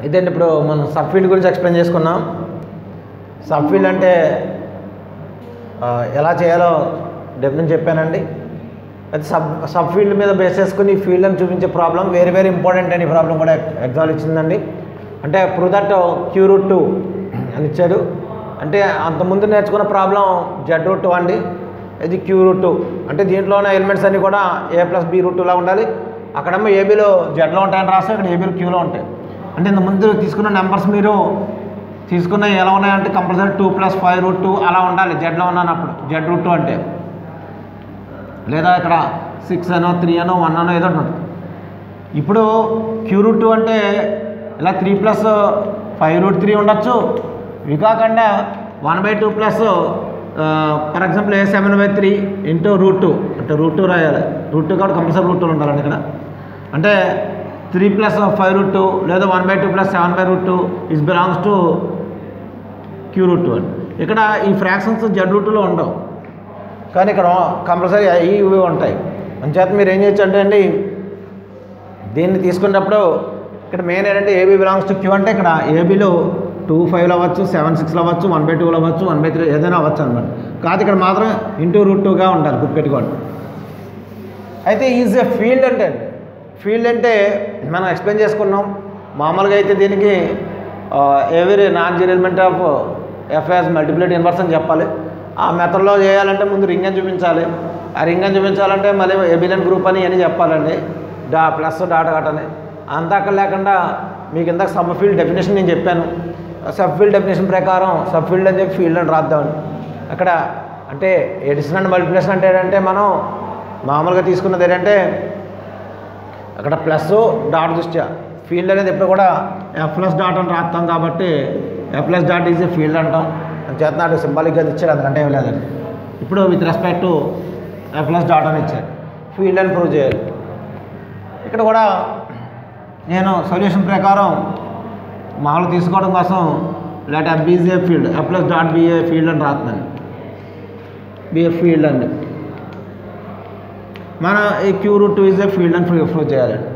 ఇదండి ఇప్పుడు మనం సబ్ ఫీల్డ్ గురించి ఎక్స్ప్లెయిన్ చేసుకున్నాం. సబ్ ఫీల్డ్ అంటే ఎలా చేయాలో డెఫినెట్ చెప్పానండి. అయితే సబ్ ఫీల్డ్ మీద బేస్ చేసుకుని ఈ ఫీల్డ్ అని చూపించే ప్రాబ్లం వెరీ ఇంపార్టెంట్ అని ప్రాబ్లం కూడా ఎగ్జామ్ ఇచ్చిందండి. అంటే ప్రూవ్ దట్ Q√2 అని ఇచ్చాడు. అంటే అంతకుముందు నేర్చుకున్న ప్రాబ్లం Z√2 అండి, ఇది Q√2. అంటే దీంట్లో ఉన్న ఎలిమెంట్స్ అన్నీ కూడా A+B√2లా ఉండాలి. అక్కడేమో ఏబీలో జెడ్లో ఉంటాయని రాస్తే ఇక్కడ ఏబీలో క్యూలో ఉంటాయి. అంటే ఇంతకుముందు తీసుకున్న నెంబర్స్ మీరు తీసుకున్న ఎలా ఉన్నాయంటే కంపల్సరీ 2 + 5√2 అలా ఉండాలి జెడ్లో ఉన్నప్పుడు Z√2 అంటే, లేదా ఇక్కడ 6 అనో 3 అనో 1 అనో ఏదో ఉంటుంది. ఇప్పుడు Q√2 అంటే ఇలా 3 + 5√3 ఉండొచ్చు. ఇవి కాకుండా 1/2 ప్లస్ ఫర్ ఎగ్జాంపుల్ A7/3 × √2 అంటే √2 రాయాలి. √2 కాబట్టి కంపల్సరీ √2 ఉండాలండి ఇక్కడ. అంటే 3 + 5√2 లేదా 1/2 + 7/√2 ఇస్ బిలాంగ్స్ టు Q√2 అని. ఇక్కడ ఈ ఫ్రాక్షన్స్ Z√2లో ఉండవు, కానీ ఇక్కడ కంపల్సరీ ఇవి ఉంటాయి. అంచేత మీరు ఏం చేయొచ్చు అంటే అండి, దీన్ని తీసుకున్నప్పుడు ఇక్కడ మెయిన్ ఏంటంటే AB బిలాంగ్స్ టు Q అంటే ఇక్కడ ఏబీలో 2 5 అవ్వచ్చు, 7 6 అవ్వచ్చు, 1/2 అవ్వచ్చు, 1/3 ఏదైనా అవ్వచ్చు అనమాట. కాదు ఇక్కడ మాత్రం ×√2గా ఉండాలి, గుర్తుపెట్టుకోండి. అయితే ఈజ్ ఏ ఫీల్డ్ అంటే ఫీల్డ్ అంటే మనం ఎక్స్ప్లెయిన్ చేసుకున్నాం. మామూలుగా అయితే దీనికి every non-zero element of F as multiplicative inverse అని చెప్పాలి. ఆ మెథడ్లో చేయాలంటే ముందు రింగ్ అని చూపించాలి. ఆ రింగ్ అని చూపించాలంటే మళ్ళీ ఏబిలియన్ గ్రూప్ అని అని చెప్పాలండి, ప్లస్ డాట్ అని. అంతా అక్కడ లేకుండా మీకు ఇందాక సబ్ ఫీల్డ్ డెఫినేషన్ నేను చెప్పాను. సబ్ ఫీల్డ్ డెఫినేషన్ ప్రకారం సబ్ ఫీల్డ్ అని చెప్పి ఫీల్డ్ అని రాద్దామని. అక్కడ అంటే ఎడిషన్ అండ్ మల్టిప్లికేషన్ అంటే ఏంటంటే మనం మామూలుగా తీసుకున్నది ఏంటంటే అక్కడ ప్లస్ డాట్ దృష్ట్యా ఫీల్డ్ అనేది ఎప్పుడు కూడా F+డాట్ అని రాస్తాం కాబట్టి F+డాట్ ఈజ్ ఏ ఫీల్డ్ అంటాం. చేత నాకు సింబాలిక్గా ఇచ్చాడు, అందుకంటే ఏం లేదండి. ఇప్పుడు విత్ రెస్పెక్ట్ టు F+డాట్ అని ఇచ్చాడు, ఫీల్డ్ అని ప్రూవ్ చేయాలి. ఇక్కడ కూడా నేను సొల్యూషన్ ప్రకారం మామూలు తీసుకోవడం కోసం let F is a field, F+డాట్ బి ఏ ఫీల్డ్ అని రాస్తున్నాను. బిఏ ఫీల్డ్ అండి. మనం ఈ Q√2 ఈజ్ ఏ ఫీల్డ్ అని ప్రూవ్ చేయాలండి.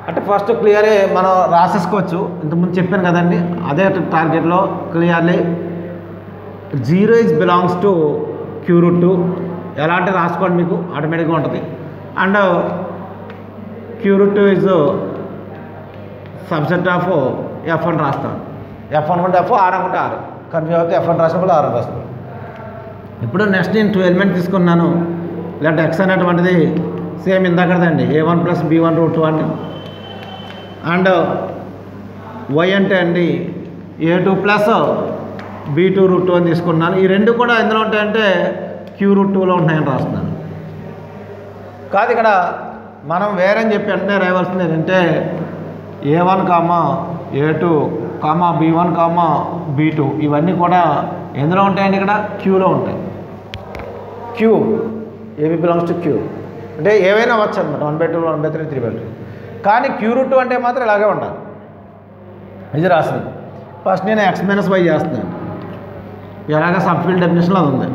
అంటే ఫస్ట్ క్లియర్గా మనం రాసేసుకోవచ్చు, ఇంతకుముందు చెప్పాను కదండి. అదే టార్గెట్లో clearly 0 is belongs to Q√2 ఎలా అంటే రాసుకోండి, మీకు ఆటోమేటిక్గా ఉంటుంది. And Q√2 is subset of F అని రాస్తాం. F అనుకుంటే F, R అనుకుంటే R, కన్ఫ్యూజ్ అవుతే F అని రాసినప్పుడు R అని రాస్తాం. ఇప్పుడు నెక్స్ట్ నేను 2 ఎలిమెంట్ తీసుకున్నాను. లేదంటే X అనేటువంటిది సేమ్ ఇందాకదండి, A1 + B1√2 అండి. అండ్ Y అంటే అండి A2 + B2√2 అని తీసుకున్నాను. ఈ రెండు కూడా ఎందులో ఉంటాయంటే Q√2లో ఉంటాయని రాస్తున్నాను. కాదు ఇక్కడ మనం వేరే అని చెప్పి వెంటనే రాయవలసింది ఏంటంటే A1, A2, B1, B2 ఇవన్నీ కూడా ఎందులో ఉంటాయండి, ఇక్కడ Qలో ఉంటాయి. Q AB belongs to Q అంటే ఏవైనా అవ్వచ్చు అనమాట, 1/2, 1/3, 3/2. కానీ Q√2 అంటే మాత్రం ఇలాగే ఉండాలి. ఇది రాసింది. ఫస్ట్ నేను X - Y చేస్తున్నాను. ఎలాగ సబ్ ఫీల్డ్ డెఫినేషన్లో అది ఉంది.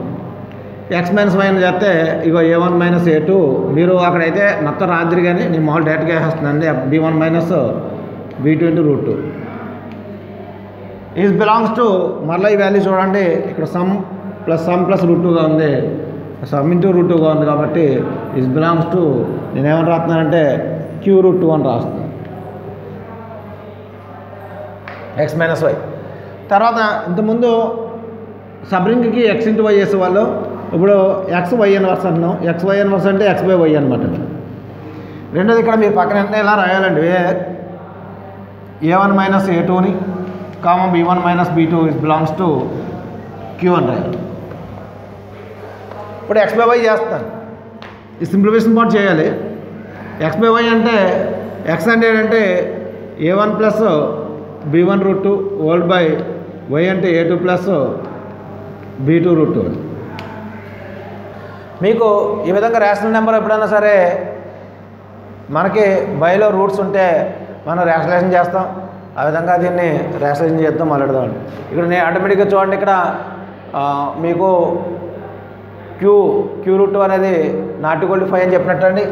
X - Y అని చేస్తే ఇగో A1 - A2 మీరు అక్కడైతే మొత్తం రాత్రి కానీ నేను మామూలు డైరెక్ట్గా వేసేస్తున్నాను. B1 - B2 × √2 is belongs to, మళ్ళీ ఈ వాల్యూ చూడండి, ఇక్కడ సమ్ ప్లస్ √2గా ఉంది, సమ్ × √2గా ఉంది కాబట్టి ఈజ్ బిలాంగ్స్ టు నేనేమని రాస్తున్నానంటే Q√2 అని రాస్తున్నాను. X - Y తర్వాత ఇంతకుముందు సబ్రింగ్కి X × Y చేసేవాళ్ళు, ఇప్పుడు XY ఇన్వర్స్ అంటున్నాం. XY ఇన్వర్స్ అంటే X/Y అనమాట. రెండోది ఇక్కడ మీరు పక్కన ఇలా రాయాలండి, A1 - A2ని B1 - B2 is belongs to Q అని రాయాలి. ఇప్పుడు X/Y చేస్తాను. ఈ సింప్లిఫికేషన్ పార్ట్ చేయాలి. X/Y అంటే X అంటే ఏంటంటే A1 + B1√2 Y అంటే A2 + B2√2. మీకు ఈ విధంగా రేషనల్ నెంబర్ ఎప్పుడైనా సరే మనకి బైలో రూట్స్ ఉంటే మనం రేషనలైజేషన్ చేస్తాం. ఆ విధంగా దీన్ని రేషనలైజేషన్ చేద్దాం మాట్లాడదామండి. ఇక్కడ నేను ఆటోమేటిక్గా చూడండి, ఇక్కడ మీకు Q√2 అనేది ≠ 5 అని చెప్పినట్టండి.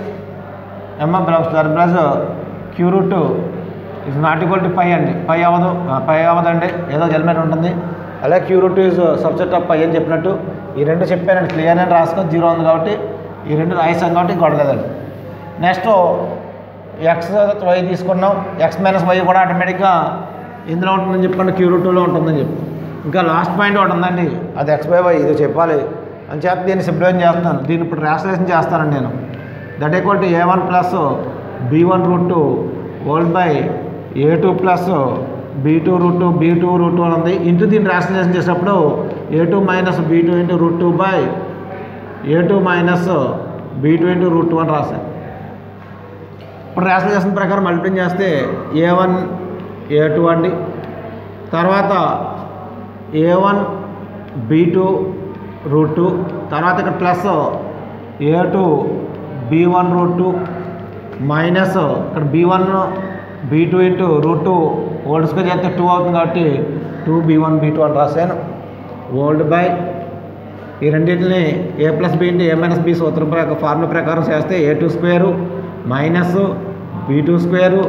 M belongs to R plus Q√2 is not equal to pi అండి, పై అవ్వదండి, ఏదో ఎలిమెంట్ ఉంటుంది. అలాగే Q root is subset of pi అని చెప్పినట్టు ఈ రెండు చెప్పానండి. క్లియర్ అని రాసుకొని 0 ఉంది కాబట్టి ఈ రెండు రాయిస్తాం కాబట్టి గొడవలేదండి. నెక్స్ట్ ఎక్స్ వై తీసుకున్నాం, ఎక్స్ మైనస్ వై కూడా ఆటోమేటిక్గా ఇందులో ఉంటుందని చెప్పండి, క్యూ రూట్ 2లో ఉంటుందని చెప్పి. ఇంకా లాస్ట్ పాయింట్ ఒకటి ఉందండి, అది ఎక్స్ బై వై ఇది చెప్పాలి అని చెప్పి దీన్ని సింప్లిఫై చేస్తాను. దీన్ని ఇప్పుడు రేషనలైజేషన్ చేస్తానండి నేను. That equal to a1 plus b1 root 2 whole by a2 plus b2 root 2 b2 root 2 అని ఉంది. ఇంటూ దీన్ని రేషనలైజేషన్ చేసేటప్పుడు a2 minus b2 into root 2 by a2 minus b2 into root 2 అని రాశాను. ఇప్పుడు రేషనలైజేషన్ ప్రకారం మల్టిప్లై చేస్తే a1 a2 అండి, తర్వాత a1 b2 రూట్ 2, తర్వాత ఇక్కడ plus a2 b1 root 2 minus ఇక్కడ b1 b2 into root 2 whole square చేస్తే 2 అవుతుంది కాబట్టి 2b1 b2 అని రాశాను. హోల్డ్ బై ఈ రెండింటిని a plus b into a minus b సూత్రం ఫార్ములా ప్రకారం చేస్తే a2 square minus b2 square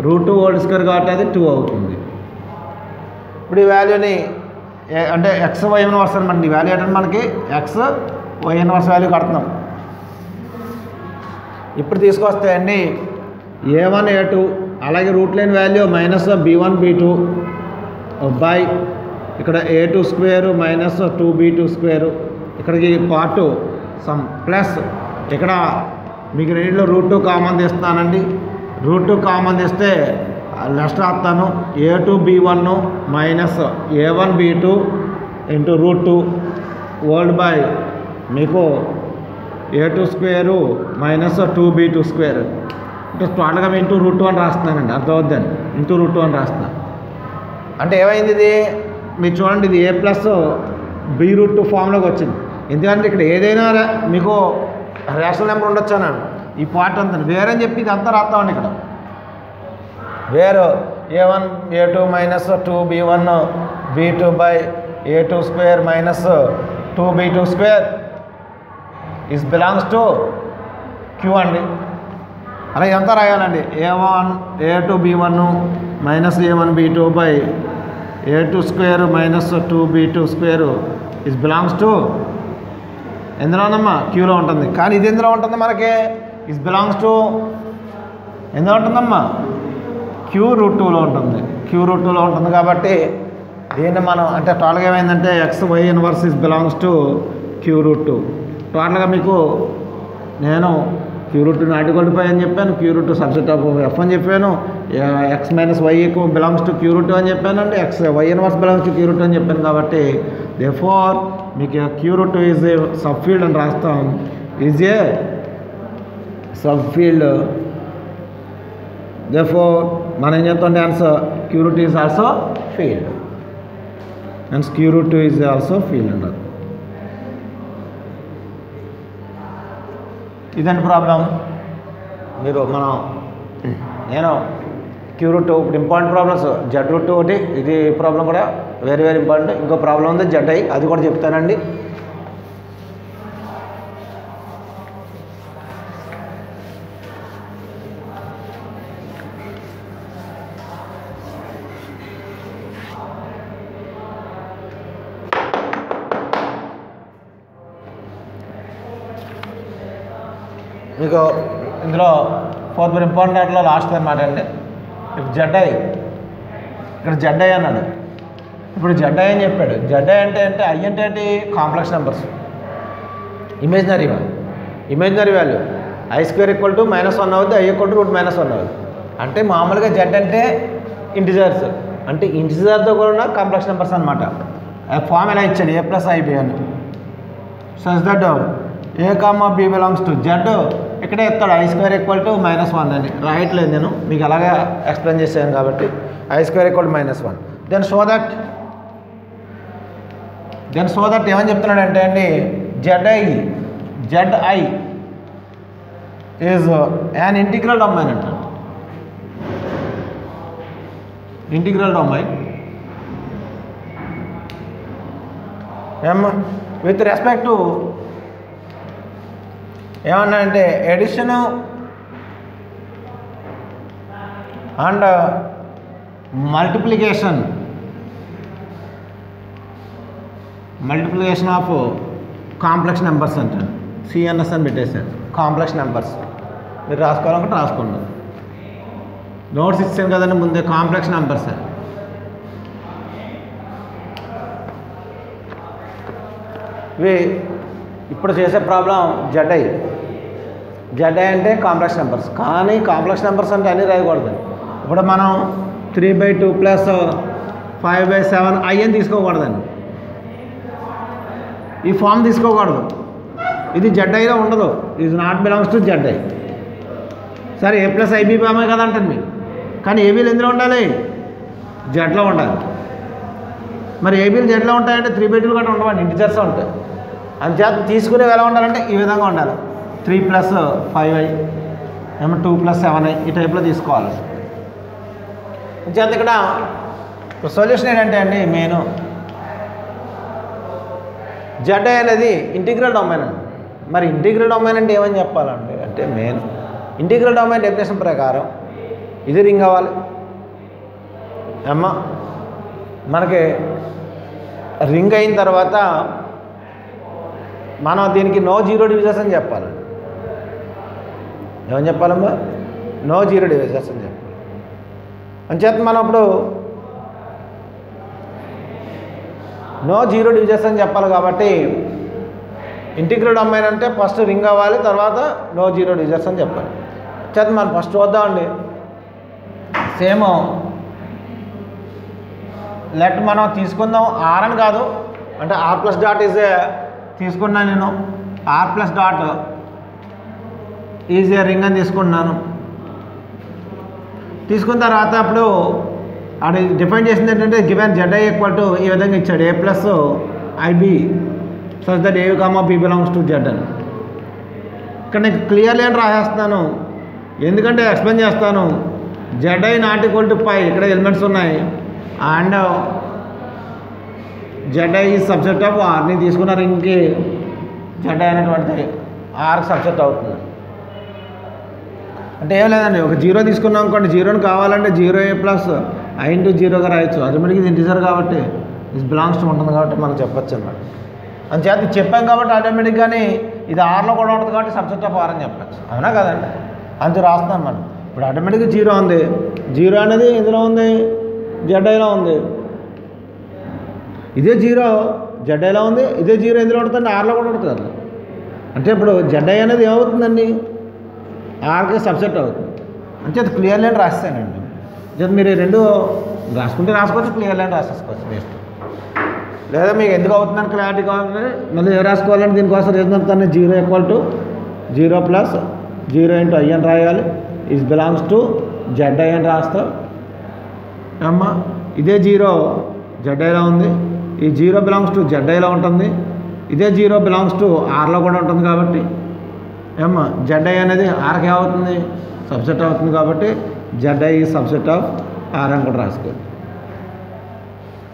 root 2 whole square కాబట్టి అది 2 అవుతుంది. ఇప్పుడు ఈ వాల్యూని అంటే ఎక్స్ వై ఇన్వర్స్ అనమాట. ఈ వాల్యూ ఏంటంటే మనకి ఎక్స్ వై ఇన్వర్స్ వాల్యూ కడుతున్నాం. ఇప్పుడు తీసుకొస్తే అండి a1 a2 అలాగే root line value minus b1 b2 by ఇక్కడ a2 square minus 2b2 square ఇక్కడికి పార్ట్ సమ్ ప్లస్ ఇక్కడ మీకు రెండింటిలో రూట్ 2 కామన్ తీస్తున్నానండి. రూట్ 2 కామన్ తీస్తే నెక్స్ట్ రాస్తాను a2 b1 minus a1 b2 into root 2 whole by మీకు a2 square minus 2b2 square అంటే టోటల్గా ఇంటూ రూట్ 2 అని రాస్తున్నానండి. అర్థమవుద్దని ఇంటూ రూట్ 2 అని రాస్తున్నాను. అంటే ఏమైంది ఇది మీరు చూడండి, ఇది a ప్లస్ b రూట్ 2 ఫామ్లోకి వచ్చింది. ఎందుకంటే ఇక్కడ ఏదైనా మీకు రేషనల్ నెంబర్ ఉండొచ్చాను ఈ పార్ట్ అంతా వేరని చెప్పి ఇది అంతా రాస్తామండి. ఇక్కడ వేరు a1 a2 minus 2b1 b2 by a2 square minus 2b2 square is belongs to Q అండి. అలా ఇదంతా రాయాలండి. a1 a2 b1 minus a1 b2 by a2 square minus 2b2 square is belongs to ఎందులోనమ్మా క్యూలో ఉంటుంది. కానీ ఇది ఎందులో ఉంటుంది మనకి ఈజ్ బిలాంగ్స్ టు ఎందులో ఉంటుందమ్మా క్యూ రూట్ 2లో ఉంటుంది. క్యూ రూట్ 2లో ఉంటుంది కాబట్టి దీన్ని మనం అంటే టోటల్గా ఏమైందంటే X Y inverse is belongs to Q root 2. టోటల్గా మీకు నేను Q root 2 not equal to pi అని చెప్పాను, Q root 2 subset of F అని చెప్పాను, X minus Y belongs to Q root 2 అని చెప్పానండి, X Y inverse belongs to Q root 2 అని చెప్పాను. కాబట్టి దేర్ఫోర్ మీకు Q root 2 is a subfield అని రాస్తాం. Is a subfield. Therefore మనం ఏం చెప్తాం answer queue root is also field. And queue root 2 is also field అంటారు. ఇదండి ప్రాబ్లం. మీరు నేను క్యూ రూట్ 2 ఇప్పుడు ఇంపార్టెంట్ ప్రాబ్లమ్స్ జెడ్ రూట్ 2 ఒకటి, ఇది ప్రాబ్లం కూడా వెరీ వెరీ ఇంపార్టెంట్. ఇంకో ప్రాబ్లం ఉంది జెడ్ ఐ, అది కూడా చెప్తానండి. మీకు ఇందులో ఫోర్త్ ఇంపార్టెంట్ వాటిలో లాస్ట్ అనమాట అండి. ఇప్పుడు జెడ్ఐ ఇక్కడ జెడ్ఐ అన్నాడు. ఇప్పుడు జెడ్ఐ అని చెప్పాడు. జెడ్ఐ అంటే ఐ అంటే ఏంటి complex numbers, imaginary value I square equal to -1 అవుతుంది, ఐ ఈక్వల్ టు √-1 అవుతుంది. అంటే మామూలుగా జెడ్ అంటే ఇంటిజర్స్, అంటే ఇంటిజర్తో కూడా కాంప్లెక్స్ నెంబర్స్ అనమాట. ఫామ్ ఎలా ఇచ్చాడు a ప్లస్ ఐబి అని. Such that a comma b belongs to Z. ఇక్కడే ఇస్తాడు ఐ స్క్వేర్ ఈక్వల్ టు -1 అని రాయట్లేదు నేను, మీకు అలాగే ఎక్స్ప్లెయిన్ చేశాను కాబట్టి i square equal to -1. Then so that ఏమని చెప్తున్నాడంటే అండి Z i is an integral domain అంటారు. Integral domain with respect to ఏమన్నాడంటే addition and multiplication of complex numbers అంటారు. సిఎన్ఎస్ అని పెట్టేశారు. కాంప్లెక్స్ నెంబర్స్ మీరు రాసుకోవాలనుకుంటే రాసుకోండి. నోట్స్ ఇచ్చాను కదండి ముందే. కాంప్లెక్స్ నెంబర్స్ ఇవి ఇప్పుడు చేసే ప్రాబ్లం జెడ్ఐ అంటే కాంప్లెక్స్ నెంబర్స్. కానీ కాంప్లెక్స్ నెంబర్స్ అంటే అన్నీ రాయకూడదు. ఇప్పుడు మనం 3/2 + 5/7 అని తీసుకోకూడదండి. ఈ ఫామ్ తీసుకోకూడదు. ఇది జెడ్ఐలో ఉండదు. Is not belongs to ZI. సరే A+IB ఫామే కదా అంటారు మీరు. కానీ ఏబీలు ఎందులో ఉండాలి? జెడ్లో ఉండాలి. మరి ఏబీలు జెడ్లో ఉంటాయంటే 3/2 కూడా ఉండవండి, ఇంటిజర్స్ ఉంటాయి. అందుచేత తీసుకునేవి ఎలా ఉండాలంటే ఈ విధంగా ఉండాలి. 3 + 5i 2 + 7i ఈ టైప్లో తీసుకోవాలి. అందుచేత ఇక్కడ సొల్యూషన్ ఏంటంటే అండి మెయిన్ జెడ్ఐ అనేది ఇంటిగ్రల్ డొమైన్ అండి. మరి ఇంటిగ్రల్ డొమైన్ అంటే ఏమని చెప్పాలండి అంటే మెయిన్ ఇంటిగ్రల్ డొమైన్ డెఫినేషన్ ప్రకారం ఇది రింగ్ అవ్వాలి. మనకి రింగ్ అయిన తర్వాత మనం దీనికి నో జీరో డివిజర్స్ అని చెప్పాలండి. ఏమని చెప్పాలమ్మా? నో జీరో డివిజర్స్ అని చెప్పాలి. అంచేత మనం అప్పుడు నో జీరో డివిజర్స్ అని చెప్పాలి. కాబట్టి ఇంటిగ్రల్ డొమైన్ అంటే ఫస్ట్ రింగ్ అవ్వాలి, తర్వాత నో జీరో డివిజర్స్ అని చెప్పాలి. చేత మనం ఫస్ట్ చూద్దామండి. సేమ్ లెట్ మనం తీసుకుందాం ఆర్ అని కాదు, అంటే r+డాట్ ఈజ్ ఏ తీసుకున్నాను నేను. r+డాట్ ఈజ్ ఏ రింగ్ అని తీసుకున్నాను. తీసుకున్న తర్వాత అప్పుడు అది డిఫైన్ చేసింది ఏంటంటే గివెన్ జెడ్ఐ = ఈ విధంగా ఇచ్చాడు. A+IB such that A, B belongs to Z అని. ఇక్కడ నేను క్లియర్లీ అని రాసేస్తున్నాను, ఎందుకంటే ఎక్స్ప్లెయిన్ చేస్తాను. జెడ్ఐ ≠ π ఇక్కడ ఎలిమెంట్స్ ఉన్నాయి. అండ్ జెడ్ఐ సబ్జెక్ట్ ఆఫ్ ఆర్ని తీసుకున్న రింగ్కి జెడ్ఐ అనేటువంటి ఆర్కి సబ్జెక్ట్ అవుతుంది. అంటే ఏం లేదండి, ఒక జీరో తీసుకున్నాం అనుకోండి, జీరోని కావాలంటే 0a + i × 0గా రాయొచ్చు. ఆటోమేటిక్గా ఇది ఇంటిజర్ కాబట్టి ఇది బిలాంగ్స్ టు ఉంటుంది కాబట్టి మనం చెప్పచ్చు అన్నమాట. అందుచేత ఇది చెప్పాం కాబట్టి ఆటోమేటిక్గానే ఇది ఆర్లో కూడా ఉంటుంది కాబట్టి సబ్జెక్ట్ ఆఫ్ ఆర్ అని చెప్పచ్చు. అవునా కదండి? అంతే రాస్తున్నాం మనం. ఇప్పుడు ఆటోమేటిక్గా జీరో ఉంది. జీరో అనేది ఇందులో ఉంది, జెడ్ఐలో ఉంది. ఇదే జీరో జెడ్ఐలో ఉంది, ఇదే జీరో ఎందులో ఉంటుంది? ఆర్లో కూడా ఉంటుంది కదా. అంటే ఇప్పుడు జెడ్ఐ అనేది ఏమవుతుందండి? ఆర్కి సబ్సెట్ అవుతుంది. అంటే అది క్లియర్ లైన్ రాస్తానండి. అంటే మీరు రెండు రాసుకుంటే రాసుకోవచ్చు, క్లియర్ లైన్ రాసేసుకోవచ్చు బెస్ట్. లేదా మీకు ఎందుకు అవుతుందని క్లారిటీ కావాలంటే మళ్ళీ ఏం రాసుకోవాలంటే దీనికోసం రీజన్ అంతా 0 = 0 + 0 × i అని రాయాలి. ఈజ్ బిలాంగ్స్ టు జెడ్ఐ అని రాస్తాం. ఇదే జీరో జెడ్ఐలో ఉంది, ఈ జీరో బిలాంగ్స్ టు జెడ్ఐలో ఉంటుంది, ఇదే జీరో బిలాంగ్స్ టు ఆర్లో కూడా ఉంటుంది. కాబట్టి జెడ్ఐ అనేది ఆర్కి ఏమవుతుంది? సబ్సెట్ అవుతుంది. కాబట్టి జెడ్ఐ సబ్సెట్ ఆఫ్ ఆర్ అని కూడా రాసుకోండి.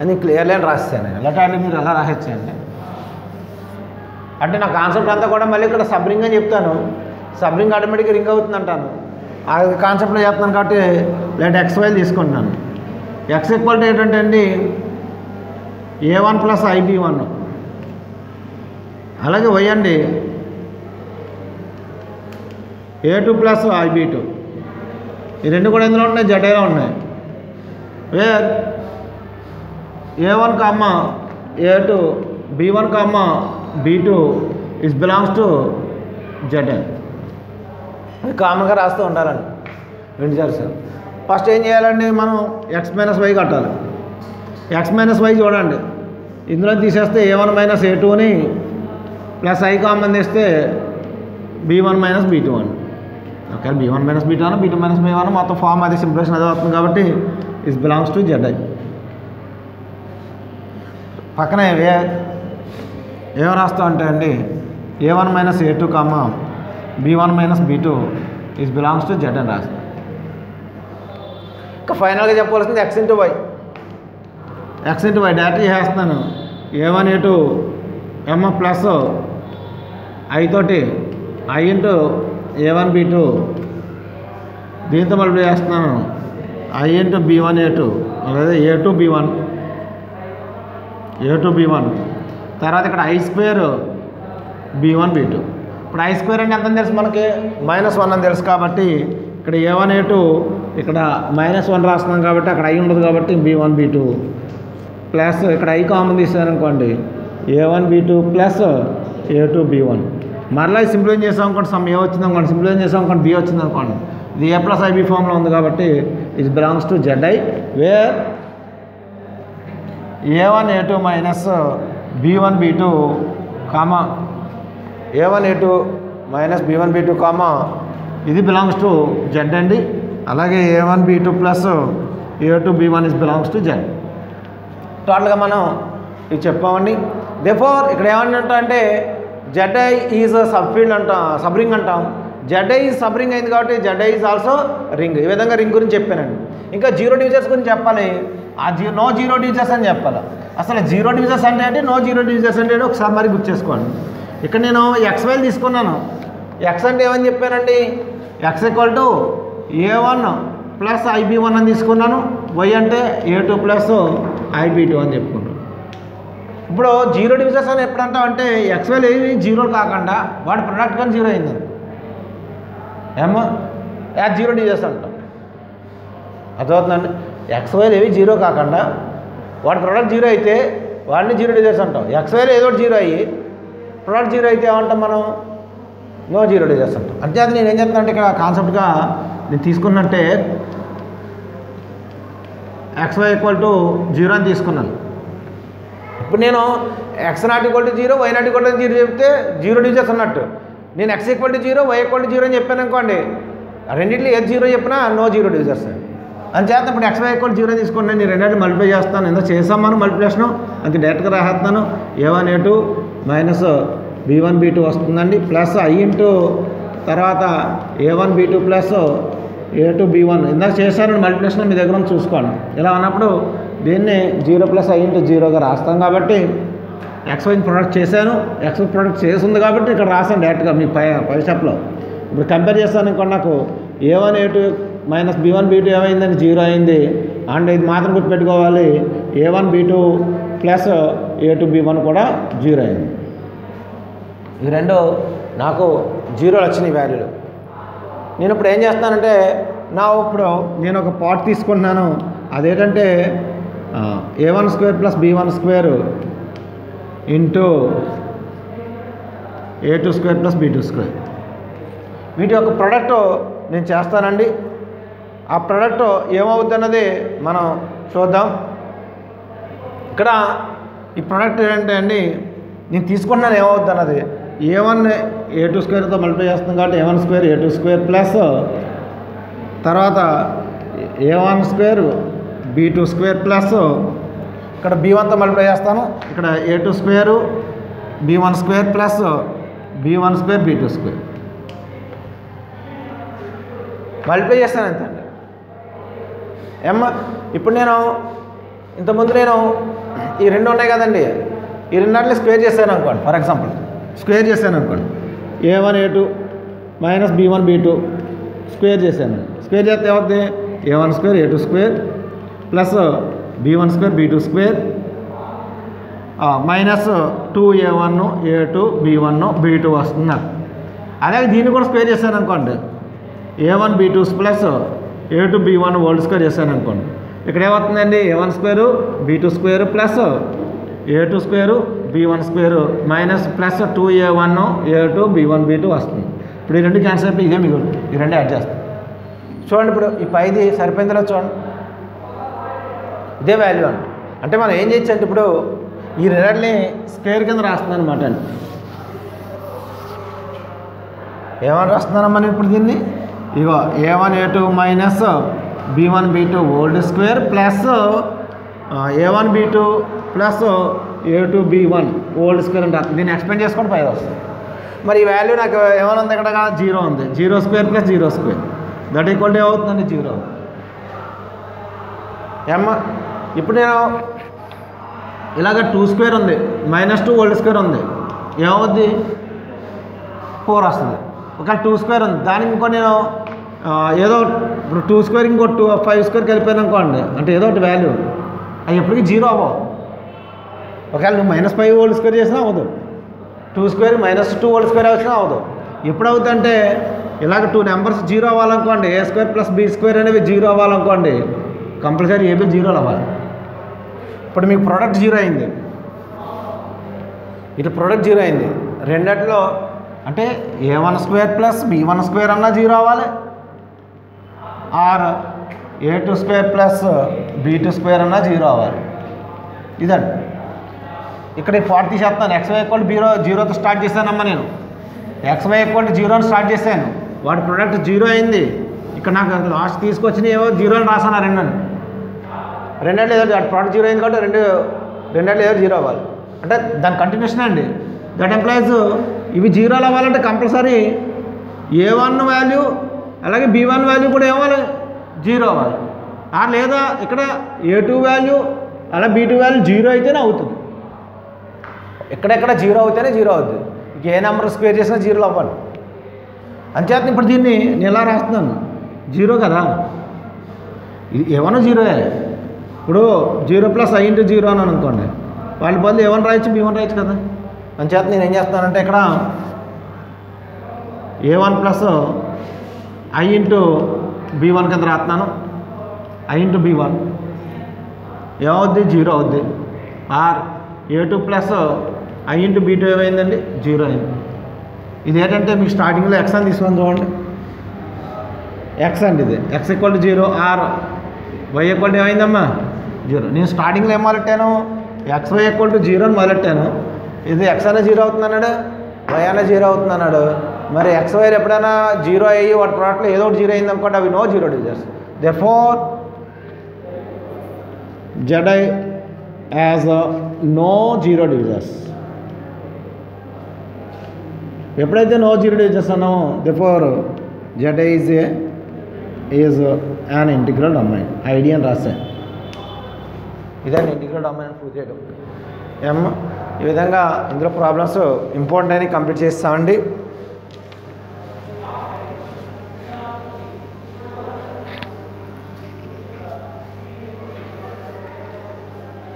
అని క్లియర్ లైన్ రాస్తాను. ఎలాంటి మీరు ఎలా రాసేయండి అంటే నా కాన్సెప్ట్ అంతా కూడా మళ్ళీ ఇక్కడ సబ్ రింగ్ అని చెప్తాను. సబ్ రింగ్ ఆటోమేటిక్గా రింగ్ అవుతుంది అంటాను. ఆ కాన్సెప్ట్లో చెప్తాను కాబట్టి లేదంటే XY తీసుకుంటున్నాను. X = ఏంటంటే అండి A1 + IB1. అలాగే Y అండి A2 + IB2. ఈ రెండు కూడా ఎందులో ఉన్నాయి? జెడ్ఐలో ఉన్నాయి. Where A1, A2, B1, B2 is belongs to Z I. అది కామన్గా రాస్తూ ఉండాలండి ఇంటిజర్స్. ఫస్ట్ ఏం చేయాలండి? మనం X - Y కట్టాలి. X - Y చూడండి, ఇందులో తీసేస్తే A1 - A2ని +i కామన్ తీస్తే B1 - B2 అని. ఓకే, B1 - B2 అని, B2 - B1 మొత్తం ఫామ్ అది సింప్లిఫికేషన్ అదే అవుతుంది. కాబట్టి ఇస్ బిలాంగ్స్ టు జెడ్ఐ. పక్కనే ఏం రాస్తాం అంటే అండి A1 - A2, B1 - B2 is belongs to Z అని రాస్తాం. ఇంకా ఫైనల్గా చెప్పవలసింది X × Y. X × Y direct చేస్తున్నాను. A1 A2 ప్లస్ i తోటి i × A1 B2 దీంతో మళ్ళీ చేస్తున్నాను. I ఇంటూ B1A2 లేదా A2B1 తర్వాత ఇక్కడ I స్క్వేర్ B1 B2. ఇప్పుడు I స్క్వేర్ అంటే ఎంత తెలుసు మనకి -1 అని తెలుసు కాబట్టి ఇక్కడ A1A2 ఇక్కడ -1 రాస్తున్నాం కాబట్టి అక్కడ I ఉండదు కాబట్టి B1 B2 ప్లస్ ఇక్కడ I common తీసారనుకోండి A1 B2 plus A2 B1. మరలా సింప్లిఫై చేసాం అనుకోండి సమ్ ఏ వచ్చింది అనుకోండి, సింప్లిఫై చేసాం అనుకోండి B వచ్చింది అనుకోండి, ఇది A ప్లస్ IB ఫామ్లో ఉంది కాబట్టి it belongs to ZI where A1A2 minus B1 B2 comma A1A2 minus B1 B2 comma ఇది బిలాంగ్స్ టు Z అండి. అలాగే A1 B2 plus A2 B1 is belongs to Z. టోటల్గా మనం ఇది చెప్పామండి. దేర్ఫోర్ ఇక్కడ ఏమన్నా అంటే ZI ఈజ్ సబ్ ఫీల్డ్ అంటాం, సబ్ రింగ్ అంటాం. ZI ఈజ్ సబ్ రింగ్ అయింది కాబట్టి ZI ఈజ్ ఆల్సో రింగ్. ఈ విధంగా రింగ్ గురించి చెప్పానండి. ఇంకా జీరో డివిజర్స్ గురించి చెప్పాలి. నో జీరో డివిజర్స్ అని చెప్పాలి. అసలు జీరో డివిజర్స్ అంటే ఏంటి, నో జీరో డివిజర్స్ అంటే ఒకసారి మరి గుర్తు చేసుకోండి. ఇక్కడ నేను XY తీసుకున్నాను. X అంటే ఏమని చెప్పానండి, X equal to A1 plus IB1 అని తీసుకున్నాను. Y అంటే A2 ప్లస్ IB2 అని చెప్పుకున్నాను. ఇప్పుడు జీరో డివిజర్స్ అని ఎప్పుడు అంటాం అంటే XY ఏవి జీరోలు కాకుండా వాడి ప్రొడక్ట్ కానీ జీరో అయింది ఏమో జీరో డివిజర్స్ అంటాం. అర్థమవుతుందండి. XY ఏవి జీరో కాకుండా వాడి ప్రొడక్ట్ జీరో అయితే వాడిని జీరో డివిజర్స్ అంటాం. XY ఏదో జీరో అయ్యి ప్రొడక్ట్ జీరో అయితే ఏమంటాం మనం, నో జీరో డివిజర్స్ అంటాం. అంటే అది నేను ఏం చెప్తానంటే ఇక్కడ కాన్సెప్ట్గా నేను తీసుకున్నట్టే XY ఈక్వల్ టు 0 అని తీసుకున్నాను. ఇప్పుడు నేను X not equal to 0, Y not equal to 0 చెప్తే జీరో డివిజర్స్ అన్నట్టు. నేను X equal to 0, Y equal to 0 అని చెప్పాను అనుకోండి, రెండింటిలో ఏది జీరో చెప్పినా నో జీరో డివిజర్స్. అంచేత ఇప్పుడు XY ఈక్వల్ 0 తీసుకుని నేను రెండింటిని మల్టిప్లై చేస్తాను. ఎందుకు చేసాం మనం మల్టిప్లికేషను, అంతే డైరెక్ట్గా రాసేస్తున్నాను. A1A2 మైనస్ B1 B2 వస్తుందండి, ప్లస్ I ఇంటూ తర్వాత A1 B2 plus A2 B1. ఇందాక చేశాను మల్టిప్లికేషన్, మీ దగ్గర చూసుకోండి. ఇలా ఉన్నప్పుడు దీన్ని 0 ప్లస్ I ఇంటూ 0గా రాస్తాం కాబట్టి XY ప్రొడక్ట్ చేశాను. XY ప్రొడక్ట్ చేసింది కాబట్టి ఇక్కడ రాసాను డైరెక్ట్గా మీ పై స్టెప్లో. ఇప్పుడు కంపేర్ చేస్తాను అనుకోండి, నాకు A1A2 మైనస్ B1 B2 ఏమైందని 0 అయింది. అండ్ ఇది మాత్రం గుర్తుపెట్టుకోవాలి, A1 B2 plus A2 B1 కూడా 0 అయింది. ఈ రెండు నాకు 0 వచ్చినాయి వాల్యూలు. నేను ఇప్పుడు ఏం చేస్తానంటే ఇప్పుడు నేను ఒక పార్ట్ తీసుకుంటున్నాను. అదేంటంటే A1 square plus B1 square into A2 square plus B2 square. వీటి యొక్క ప్రోడక్ట్ నేను చేస్తానండి. ఆ ప్రోడక్ట్ ఏమవుతుంది అన్నది మనం చూద్దాం. ఇక్కడ ఈ ప్రోడక్ట్ ఏంటంటే అండి నేను తీసుకున్నాను ఏమవుతుంది అన్నది A1 A2 స్క్వేర్తో మల్టిప్లై చేస్తాం కాబట్టి A1 square A2 square plus తర్వాత A1 square B2 square plus ఇక్కడ B1తో మల్టిప్లై చేస్తాను. ఇక్కడ A2 square B1 square plus B1 square B2 square multiply చేస్తాను ఎంతండి ఇప్పుడు నేను ఇంతకుముందు నేను ఈ రెండు ఉన్నాయి కదండి, ఈ రెండాటిని స్క్వేర్ చేశాను అనుకోండి. ఫర్ ఎగ్జాంపుల్ స్క్వేర్ చేశాను అనుకోండి, A1A2 minus B1 B2 square చేశాను. స్క్వేర్ చేస్తే ఏమవుతుంది, A1 square A2 square plus B1 square B2 square minus 2A1 A2 B1 B2 వస్తుంది నాకు. అలాగే దీన్ని కూడా స్క్వేర్ చేశాను అనుకోండి, A1 B2 plus A2 B1 whole square చేశాను అనుకోండి. ఇక్కడ ఏమవుతుందండి, A1 square B2 square plus A2 square B1 square minus plus 2A1 A2 B1 B2 వస్తుంది. ఇప్పుడు ఈ రెండు క్యాన్సిల్ అయిపోయి ఇదే మిగులు, ఈ రెండు యాడ్ చేస్తాం. చూడండి ఇప్పుడు ఈ పైది సరిపోయిందిలో చూడండి, ఇదే వాల్యూ అండి. అంటే మనం ఏం చేయొచ్చు అంటే ఇప్పుడు ఈ రెండుని స్క్వేర్ కింద రాస్తున్నాను అనమాట అండి. ఏమని రాస్తున్నానమ్మా ఇప్పుడు దీన్ని, ఇగో A1 A2 minus B1 B2 whole square plus A1 B2 plus A2 B1 whole square అంటే దీన్ని ఎక్స్ప్లెయిన్ చేసుకొని పైన వస్తుంది. మరి ఈ వాల్యూ నాకు ఏమైనా ఉంది, ఇక్కడ 0 ఉంది. 0 square plus 0 square that equal to ఏమవుతుందండి 0. ఇప్పుడు నేను ఇలాగ 2 స్క్వేర్ ఉంది మైనస్ 2 హోల్ స్క్వేర్ ఉంది, ఏమవుద్ది 4 వస్తుంది. ఒకవేళ 2 స్క్వేర్ ఉంది, దానికి ఇంకో నేను ఏదో ఇప్పుడు 2 స్క్వేర్ ఇంకో 5 స్క్వేర్ కలిపాను అనుకోండి, అంటే ఏదో ఒకటి వాల్యూ అది ఎప్పటికీ జీరో అవ్వవు. ఒకవేళ నువ్వు -5 హోల్ స్క్వేర్ చేసినా అవ్వదు, 2 స్క్వేర్ -2 హోల్ స్క్వేర్ వచ్చినా అవ్వదు. ఎప్పుడు అవుతుందంటే ఇలాగ 2 నెంబర్స్ జీరో అవ్వాలనుకోండి, a square plus b square అనేవి జీరో అవ్వాలనుకోండి, కంపల్సరీ ఏబీ జీరోలు అవ్వాలి. ఇప్పుడు మీకు ప్రోడక్ట్ జీరో అయింది, ఇటు ప్రోడక్ట్ జీరో అయింది. రెండిట్లో అంటే a1 square plus b1 square అన్నా జీరో అవ్వాలి, or a2 square plus b2 square అన్నా జీరో అవ్వాలి. ఇదండి ఇక్కడ ఈ 40 తీసేస్తున్నాను. xy = 0తో స్టార్ట్ చేశానమ్మా నేను. xy = 0 అని స్టార్ట్ చేశాను, వాడి ప్రోడక్ట్ జీరో అయింది. ఇక్కడ నాకు లాస్ట్ తీసుకొచ్చిన ఏవో జీరో అని రాసాను. రెండంటే ఏదో వాడి ప్రోడక్ట్ జీరో అయింది కాబట్టి రెండంటే ఏదో జీరో అవ్వాలి. అంటే దాని కంటిన్యూషన్ అండి. దట్ ఎంప్లాయిస్ ఇవి జీరోలు అవ్వాలంటే కంపల్సరీ a1 వాల్యూ అలాగే b1 వాల్యూ కూడా ఏమవ్వాలి, జీరో అవ్వాలి. లేదా ఇక్కడ a2 వాల్యూ అలా b2 వాల్యూ జీరో అయితేనే అవుతుంది. ఎక్కడెక్కడ జీరో అవుతేనే జీరో అవుతుంది. ఏ నెంబర్ స్క్వేర్ చేసినా జీరోలు అవ్వాలి. అంచేత ఇప్పుడు దీన్ని నేను ఎలా రాస్తున్నాను, జీరో కదా, ఇది a1 జీరోయే. ఇప్పుడు 0 + i × 0 అని అనుకోండి, వాళ్ళ బదులు a1 రాయొచ్చు b1 రాయొచ్చు కదా. అంచేత నేను ఏం చేస్తున్నానంటే ఇక్కడ a1 + i × b1 కింద రాస్తున్నాను. i × b1 ఏమవుద్ది, జీరో అవుద్ది. ఆర్ a2 + i × b2 ఏమైందండి, జీరో అయింది. ఇది ఏంటంటే మీకు స్టార్టింగ్లో x అని తీసుకొని చూడండి, x అండి ఇది, x = 0, ఆర్ y = ఏమైందమ్మా, జీరో. నేను స్టార్టింగ్లో ఏం మొదలెట్టాను, xy = 0 అని మొదలెట్టాను. ఇది x అనే జీరో అవుతుందన్నాడు, y అనే జీరో అవుతుందన్నాడు. మరి xy ఎప్పుడైనా జీరో అయ్యి వాటి ప్రోడక్ట్లో ఏదో ఒకటి జీరో అయింది అనుకోండి, అవి no zero digits. Therefore Zi as no zero divisors. ఎప్పుడైతే నో జీరో డిజిట్స్ అన్నామో therefore Zi is an integral domain. ID అని రాశాను. ఇదండి ఇంటిగ్రల్ డొమైన్ అని ప్రూవ్ చేయడం. ఈ విధంగా ఇందులో ప్రాబ్లమ్స్ ఇంపార్టెంట్ అని కంప్లీట్ చేస్తామండి.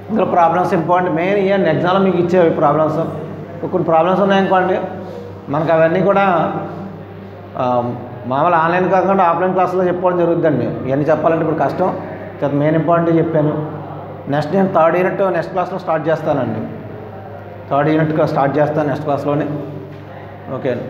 ఇందులో ప్రాబ్లమ్స్ ఇంపార్టెంట్, మెయిన్ ఇవన్నీ ఎగ్జామ్లో మీకు ఇచ్చేవి ప్రాబ్లమ్స్. కొన్ని ప్రాబ్లమ్స్ ఉన్నాయనుకోండి, మనకు అవన్నీ కూడా మామూలు ఆన్లైన్ కాకుండా ఆఫ్లైన్ క్లాస్లో చెప్పుకోవడం జరుగుతుందండి. ఇవన్నీ చెప్పాలంటే ఇప్పుడు కష్టం, మెయిన్ ఇంపార్టెంట్ చెప్పాను. నెక్స్ట్ నేను 3rd యూనిట్ నెక్స్ట్ క్లాస్లో స్టార్ట్ చేస్తానండి. 3rd యూనిట్ స్టార్ట్ చేస్తాను నెక్స్ట్ క్లాస్లోనే. ఓకే అండి.